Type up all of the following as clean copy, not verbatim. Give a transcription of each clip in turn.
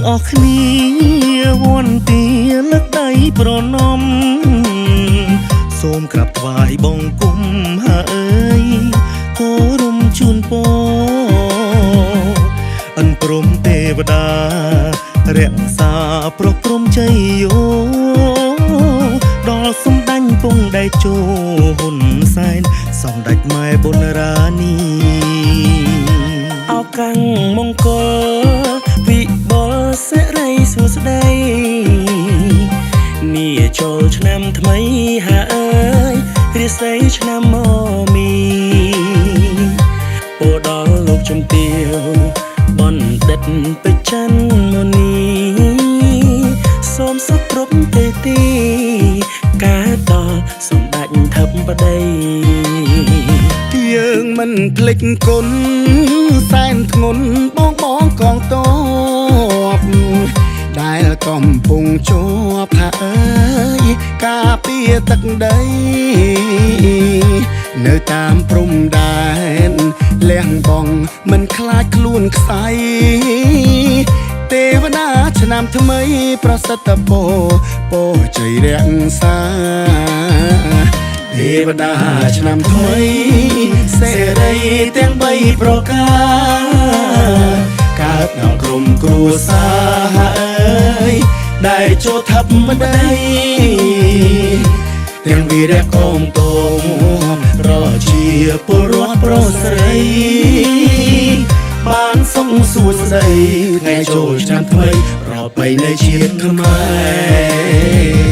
អស់គ្នាវន្តាលើកដៃប្រណមសូមក្រាបថ្វាយបង្គំហាអើយគោរមជូនពរអិនព្រមទេវតារក្សាប្រព្រំជ័យយោដល់សម្ដេចពងដៃជោហ៊ុនសែនសម្ដេចម៉ែប៊ុនរានីអោកាំងមង្គលវិបុលសិរីសុស្ដីនេះចូលឆ្នាំថ្មីហាអើយរាសីឆ្នាំមមីពោដល់លោកជំទាវបណ្ឌិតពេជ្រច័ន្ទមុនីសូមសុខគ្រប់ទេទីការដល់សម្ដេចធិបតីយើងមិនភ្លេចគុណសែនធ្ងន់បងកងទ័ពដែលកំពុងជាប់ហាអើយការពារទឹកដីនៅតាមព្រំដែនលះបងមិនខ្លាចខ្លួនខ្សែទេវតាឆ្នាំថ្មីប្រសិទ្ធពរពោជ័យរក្សាទេវតាឆ្នាំថ្មីសេរីទាំង3ប្រការកើតដល់ក្រុមគ្រួសារអើយដែលចូលធម្មតីទាំងវីរៈកងទ័ពប្រជាពលរដ្ឋប្រុសស្រីបានសុខសួស្តីថ្ងៃចូលឆ្នាំថ្មីប្រពៃណីជាតិខ្មែរ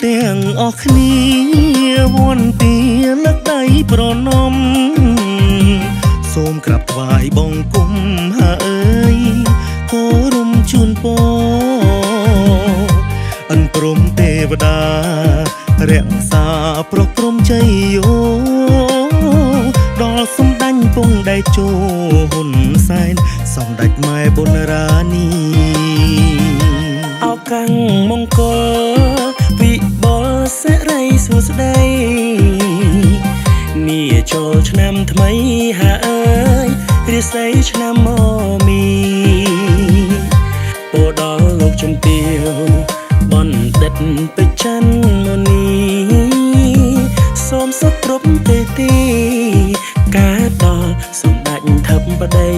ទាំងអស់គ្នាវន្តាលើកដៃប្រណមសូមក្រាបថ្វាយបង្គំហាអើយគោរមជូនពរអិនព្រមទេវតារក្សាប្រព្រំជ័យយោដល់សម្ដេចពងដៃជោហ៊ុនសែនសម្ដេចម៉ែប៊ុនរានីអោកាំងមង្គលវិបុលសិរីសុស្ដីនេះចូលឆ្នាំថ្មីហាអើយរាសីឆ្នាំមីពោដល់លោកជំទាវបណ្ឌិតពេជ្រច័ន្ទមុនីសូមសុខគ្រប់ទេទីការដល់សម្ដេចធិបតី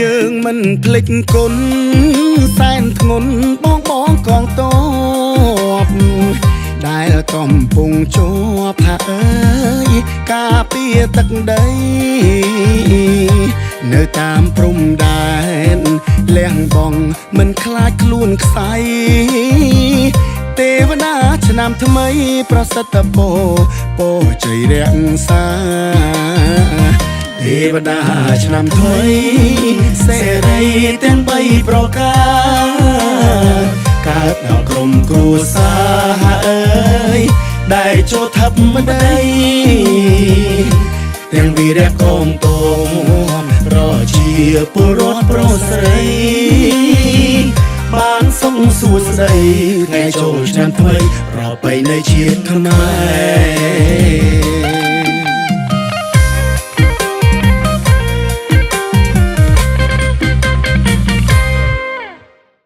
យើងមិនភ្លេចគុណសែនធ្ងន់បងកងទ័ពដែលកំពុងជាប់ហាអើយការពារទឹកដីនៅតាមព្រំដែនលះបងមិនខ្លាចខ្លួនខ្សែទេវតាឆ្នាំថ្មីប្រសិទ្ធពរពោជ័យរក្សាទេវតាឆ្នាំថ្មីសេរីទាំង3ប្រការកើតដល់ក្រុមគ្រួសារអើយដែលចូលធម្មតីទាំងវីរៈកងទ័ពប្រជាពលរដ្ឋប្រុសស្រីបានសុខសួស្តីថ្ងៃចូលឆ្នាំថ្មីប្រពៃណីជាតិខ្មែរ